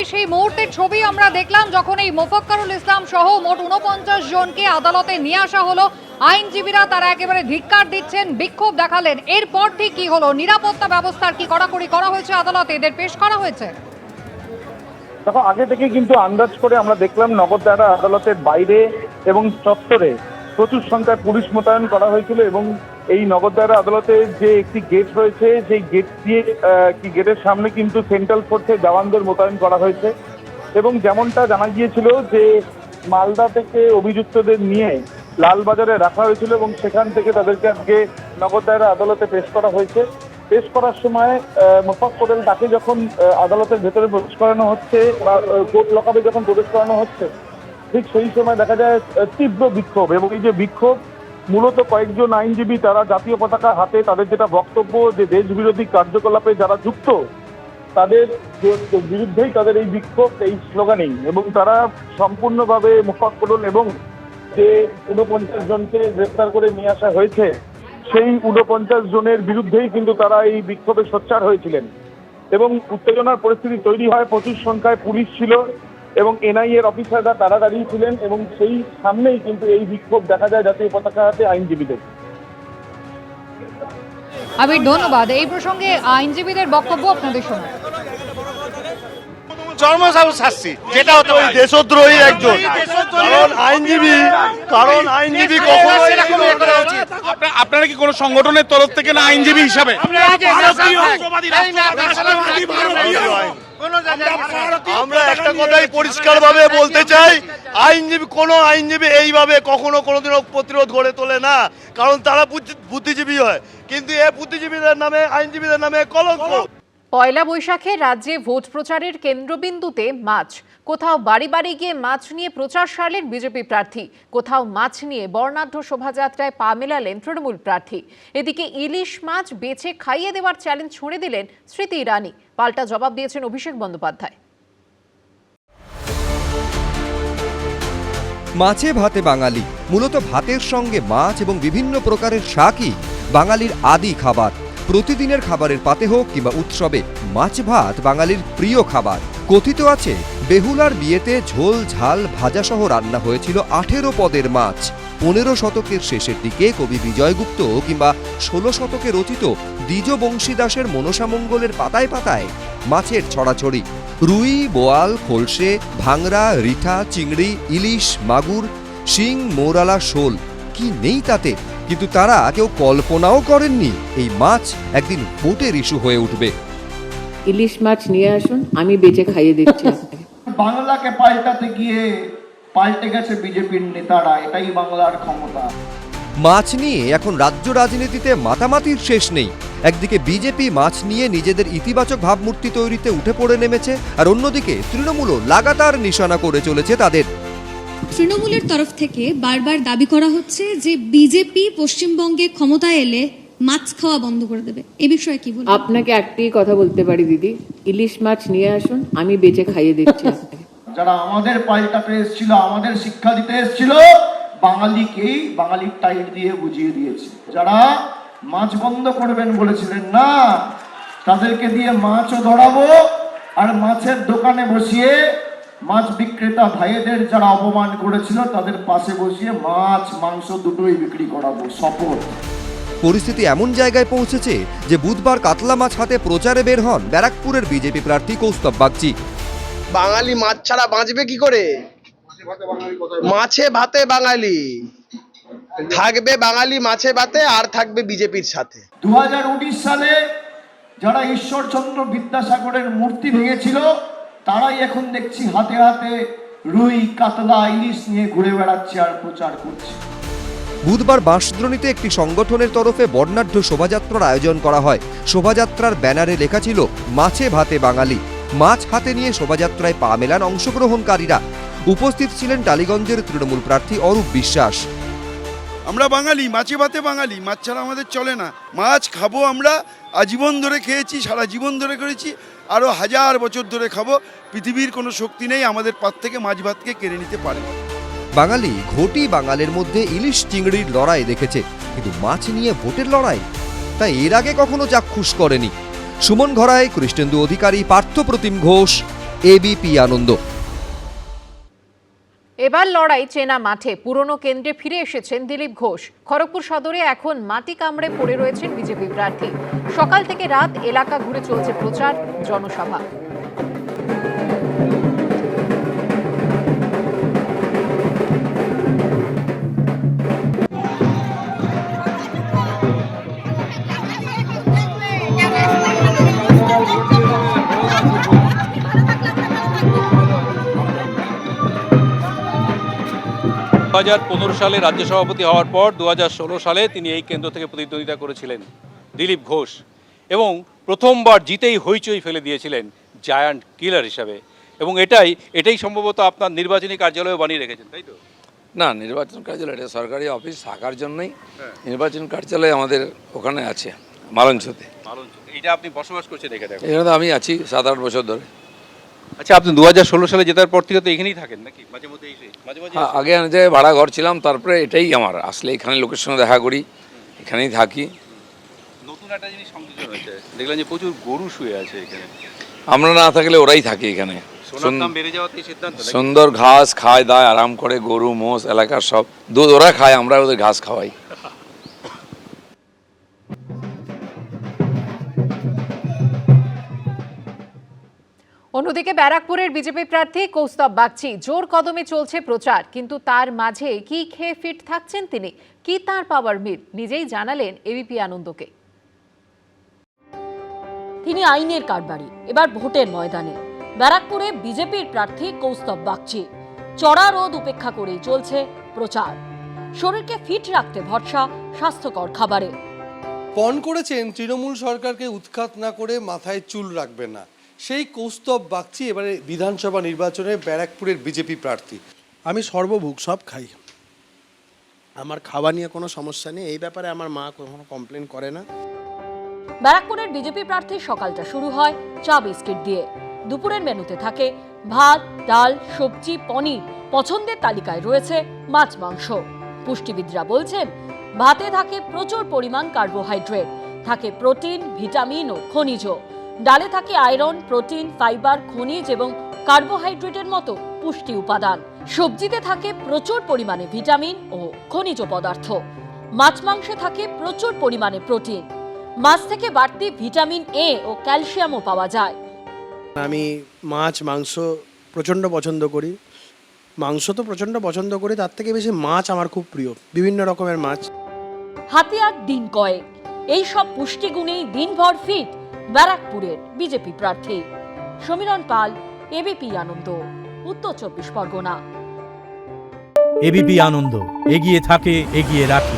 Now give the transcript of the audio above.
সেই মুহূর্তের ছবি আমরা দেখলাম যখন এই মোফাক্কারুল ইসলাম সহ মোট ৪৯ জনকে আদালতে নিয়ে আসা হলো। আইনজীবীরা তারা একেবারে ধিক্কার দিচ্ছেন, বিক্ষোভ দেখালেন। এরপর ঠিক কি হলো? নিরাপত্তা ব্যবস্থার কি কড়াকড়ি করা হয়েছে? আদালতে এদের পেশ করা হয়েছে। দেখো, আগে থেকে কিন্তু আন্দাজ করে আমরা দেখলাম নগরদারা আদালতের বাইরে এবং চত্বরে প্রচুর সংখ্যায় পুলিশ মোতায়েন করা হয়েছিল এবং এই নগরদারা আদালতে যে একটি গেট রয়েছে সেই গেট দিয়ে গেটের সামনে কিন্তু সেন্ট্রাল ফোর্সের জওয়ানদের মোতায়েন করা হয়েছে এবং যেমনটা জানা গিয়েছিল যে মালদা থেকে অভিযুক্তদের নিয়ে লালবাজারে রাখা হয়েছিল এবং সেখান থেকে তাদেরকে আজকে নগরদারা আদালতে পেশ করা হয়েছে। পেশ করার সময় মোফাক্করুল তাকে যখন আদালতের ভেতরে প্রবেশ করানো হচ্ছে বা কোর্ট লকআপে যখন প্রবেশ করানো হচ্ছে, ঠিক সেই সময় দেখা যায় তীব্র বিক্ষোভ। এবং এই যে বিক্ষোভ, মূলত কয়েকজন আইনজীবী তারা জাতীয় পতাকা হাতে, তাদের যেটা বক্তব্য যে দেশ বিরোধী কার্যকলাপে যারা যুক্ত তাদের বিরুদ্ধেই তাদের এই বিক্ষোভ, এই স্লোগানিং। এবং তারা সম্পূর্ণভাবে মোফাক্করুল এবং যে ৪৯ জনকে গ্রেফতার করে নিয়ে আসা হয়েছে সেই ৪৯ জনের বিরুদ্ধেই কিন্তু তারা এই বিক্ষোভে সোচ্চার হয়েছিলেন এবং উত্তেজনার পরিস্থিতি তৈরি হয়। প্রচুর সংখ্যায় পুলিশ ছিল এবং এনআইএর অফিসাররা তারা দাঁড়িয়েছিলেন এবং সেই সামনেই কিন্তু এই বিক্ষোভ দেখা যায় জাতীয় পতাকা হাতে আইনজীবীদের। আবির, ধন্যবাদ। এই প্রসঙ্গে আইনজীবীদের বক্তব্য আপনাদের শোনাই। শাস্তি যেটা হতো দেশদ্রোহী একজন, কারণ আইনজীবী কখনো আপনারা কি কোনো সংগঠনের তরফ থেকে না আইনজীবী হিসাবে? আমরা একটা কথাই পরিষ্কার ভাবে বলতে চাই, কোনো আইনজীবী এইভাবে কখনো কোনোদিনও প্রতিরোধ গড়ে তোলে না, কারণ তারা বুদ্ধিজীবী হয়, কিন্তু এ বুদ্ধিজীবীদের নামে আইনজীবীদের নামে কলঙ্ক। পয়লা বৈশাখে রাজ্যে ভোট প্রচারের কেন্দ্রবিন্দুতে মাছ। কোথাও বাড়ি বাড়ি গিয়ে মাছ নিয়ে প্রচার সারলেন বিজেপি প্রার্থী, কোথাও মাছ নিয়ে বর্ণাঢ্য শোভাযাত্রায় পা মেলালেন তৃণমূল প্রার্থী। এদিকে ইলিশ মাছ বেছে খাইয়ে দেওয়ার চ্যালেঞ্জ ছুঁড়ে দিলেন স্মৃতি ইরানি। পাল্টা জবাব দিয়েছেন অভিষেক বন্দ্যোপাধ্যায়। মাছে ভাতে বাঙালি, মূলত ভাতের সঙ্গে মাছ এবং বিভিন্ন প্রকারের শাকই বাঙালির আদি খাবার। প্রতিদিনের খাবারের পাতে হোক কিংবা উৎসবে মাছ ভাত বাঙালির প্রিয় খাবার। কথিত আছে বেহুলার বিয়েতে ঝোল ঝাল ভাজাসহ রান্না হয়েছিল 18 পদের মাছ। 15 শতকের শেষের দিকে কবি বিজয়গুপ্ত কিংবা 16 শতকে রচিত দ্বিজ বংশীদাসের মনসামঙ্গলের পাতায় পাতায় মাছের ছড়াছড়ি। রুই, বোয়াল, খোলসে, ভাংরা, রিঠা, চিংড়ি, ইলিশ, মাগুর, শিং, মৌরালা, শোল, কি নেই তাতে। কিন্তু তারা কেউ কল্পনাও করেননি এই মাছ একদিন ভোটের ইস্যু হয়ে উঠবে। ইলিশ মাছ নিয়ে আসুন, আমি বেচে খাইয়ে দিচ্ছি। বাংলাকে পাল্টাতে গিয়ে পাল্টে গেছে বিজেপির নেতারা, এটাই বাংলার ক্ষমতা। মাছ নিয়ে এখন রাজ্য রাজনীতিতে মাতামাতির শেষ নেই। একদিকে বিজেপি মাছ নিয়ে নিজেদের ইতিবাচক ভাবমূর্তি তৈরিতে উঠে পড়ে নেমেছে, আর অন্যদিকে তৃণমূলও লাগাতার নিশানা করে চলেছে তাদের। তৃণমূলের তরফ থেকে বারবার দাবি করা হচ্ছে যে বিজেপি পশ্চিমবঙ্গে ক্ষমতায় এলে মাছ খাওয়া বন্ধ করে দেবে। এই বিষয়ে কি বলবেন? আপনাকে একটি কথা বলতে পারি দিদি, ইলিশ মাছ নিয়ে আসুন, আমি বেচে খাইয়ে দিচ্ছি। যারা আমাদের পাল্টাতে এসেছিল, আমাদের শিক্ষা দিতে এসেছিল, বাঙালিকেই বাঙালির টাইট দিয়ে বুঝিয়ে দিয়েছে। যারা মাছ বন্ধ করবেন বলেছিলেন না, তাদেরকে দিয়ে মাছও ধরাবো, আর মাছের দোকানে বসিয়ে মাছ বিক্রেতা ভাইদের যারা অপমান করেছিল তাদের পাশে বসিয়ে মাছ মাংস দুটোই বিক্রি করাবো, শপথ। পরিস্থিতি এমন জায়গায় পৌঁছেছে যে বুধবার কাতলা মাছ হাতে প্রচারে বের হন ব্যারাকপুরের বিজেপি প্রার্থী কৌস্তব বাগচি। বাঙালি মাছ ছাড়া বাঁচবে কি করে? মাছে ভাতে বাঙালি থাকবে, বাঙালি মাছে ভাতে আর থাকবে বিজেপির সাথে। 2019 সালে যারা ঈশ্বরচন্দ্র বিদ্যাসাগরের মূর্তি ভেঙেছিল তারাই এখন দেখছি হাতে হাতে রুই, কাতলা, ইলিশ নিয়ে ঘুরে বেড়াচ্ছে আর প্রচার করছে। বুধবার বাঁশদ্রোণীতে একটি সংগঠনের তরফে বর্ণাঢ্য শোভাযাত্রার আয়োজন করা হয়। শোভাযাত্রার ব্যানারে লেখা ছিল মাছে ভাতে বাঙালি। মাছ হাতে নিয়ে শোভাযাত্রায় পা মেলান অংশগ্রহণকারীরা। উপস্থিত ছিলেন টালিগঞ্জের তৃণমূল প্রার্থী অরূপ বিশ্বাস। আমরা বাঙালি, মাছে ভাতে বাঙালি, মাছ ছাড়া আমাদের চলে না। মাছ খাবো, আমরা আজীবন ধরে খেয়েছি, সারা জীবন ধরে করেছি, আরো 1000 বছর ধরে খাবো। পৃথিবীর কোনো শক্তি নেই আমাদের পাত থেকে মাছ ভাতকে কেড়ে নিতে পারে। বাঙালি ঘটি বাঙালের মধ্যে ইলিশ চিংড়ির লড়াই দেখেছে, কিন্তু মাছ নিয়ে ভোটের লড়াই তা এর আগে কখনো চাক্ষুষ করেনি। সুমন ঘরাই, কৃষ্ণেন্দু অধিকারী, পার্থ প্রতিম ঘোষ, এবিপি আনন্দ। এবার লড়াই চেনা মাঠে পুরনো কেন্দ্রে ফিরে এসেছেন দিলীপ ঘোষ। খড়গপুর সদরে এখন মাটি কামড়ে পড়ে রয়েছেন বিজেপি প্রার্থী। সকাল থেকে রাত এলাকা ঘুরে চলছে প্রচার, জনসভা। দু 2015 সালে রাজ্য সভাপতি হওয়ার পর 2016 সালে তিনি এই কেন্দ্র থেকে প্রতিদ্বন্দ্বিতা করেছিলেন দিলীপ ঘোষ, এবং প্রথমবার জিতেই হইচই ফেলে দিয়েছিলেন জায়ান্ট কিলার হিসাবে। এবং এটাই সম্ভবত আপনার নির্বাচনী কার্যালয়ে বানিয়ে রেখেছেন, তাই তো? না, নির্বাচন কার্যালয় এটা সরকারি অফিস থাকার জন্যই নির্বাচন কার্যালয় আমাদের ওখানে আছে মালঞ্চতে। এটা আপনি বসবাস করছেন এখানে? এখানে তো আমি আছি 7-8 বছর ধরে। আচ্ছা, আপনি 2016 সালে জেতার পর থেকে তো এখানেই থাকেন নাকি? মাঝে মধ্যে হ্যাঁ, আগে আমি যে ভাড়া ঘর ছিলাম, তারপরে এটাই আমার আসলে এখানে লোকের সঙ্গে দেখা করি, এখানেই থাকি। নতুন একটা জিনিস সংযোজন হয়েছে, দেখলাম যে প্রচুর গরু শুয়ে আছে এখানে। আমরা না থাকলে ওরাই থাকে এখানে। সোনার দাম বেড়ে যাওয়াতেই সিদ্ধান্ত নাকি? সুন্দর ঘাস খায় দায়, আরাম করে, গরু মোষ এলাকার সব দুধ ওরা খায়, আমরা ওদের ঘাস খাওয়াই। অন্যদিকে ব্যারাকপুরের বিজেপি প্রার্থী কৌস্তব বাগচি জোর কদমে চলছে প্রচার, কিন্তু তার মাঝে কি খেয়ে ফিট থাকছেন তিনি, কি তার পাওয়ার মিল, নিজেই জানালেন এবিপি আনন্দকে। তিনি আইনের কারবারি, এবার ভোটের ময়দানে। ব্যারাকপুরে বিজেপির প্রার্থী কৌস্তব বাগচি চড়া রোদ উপেক্ষা করেই চলছে প্রচার। শরীরকে ফিট রাখতে ভরসা স্বাস্থ্যকর খাবারে। পণ করেছেন তৃণমূল সরকারকে উৎখাত না করে মাথায় চুল রাখবে না, সেই কৌস্তব বাগচি এবারে বিধানসভা নির্বাচনে ব্যারাকপুরের বিজেপি প্রার্থী। আমি সর্বভোগ সব খাই, আমার খাওয়া নিয়ে কোনো সমস্যা নেই, এই ব্যাপারে আমার মা কখনো কমপ্লেন করে না। ব্যারাকপুরের বিজেপি প্রার্থীর সকালটা শুরু হয় চা বিস্কিট দিয়ে। দুপুরের মেনুতে থাকে ভাত, ডাল, সবজি, পনির। পছন্দের তালিকায় রয়েছে মাছ, মাংস। পুষ্টিবিদরা বলছেন ভাতে থাকে প্রচুর পরিমাণ কার্বোহাইড্রেট, থাকে প্রোটিন, ভিটামিন ও খনিজ। ডালে থাকে আয়রন, প্রোটিন, ফাইবার, খনিজ এবং কার্বোহাইড্রেটের মতো পুষ্টি উপাদান। সবজিতে থাকে প্রচুর পরিমাণে ভিটামিন ও খনিজ পদার্থ। মাছ মাংসে থাকে প্রচুর পরিমাণে প্রোটিন। মাছ থেকে বাড়তি ভিটামিন এ ও ক্যালসিয়ামও পাওয়া যায়। আমি মাছ মাংস প্রচণ্ড পছন্দ করি, মাংস তো প্রচণ্ড পছন্দ করি, তার থেকে বেশি মাছ আমার খুব প্রিয়, বিভিন্ন রকমের মাছ। হাতে আর দিন কয়েক, এই সব পুষ্টিগুণেই দিনভর ফিট ব্যারাকপুরের বিজেপি প্রার্থী। সমীরণ পাল, এবিপি আনন্দ, উত্তর 24 পরগনা। এবিপি আনন্দ, এগিয়ে থাকে, এগিয়ে রাখে।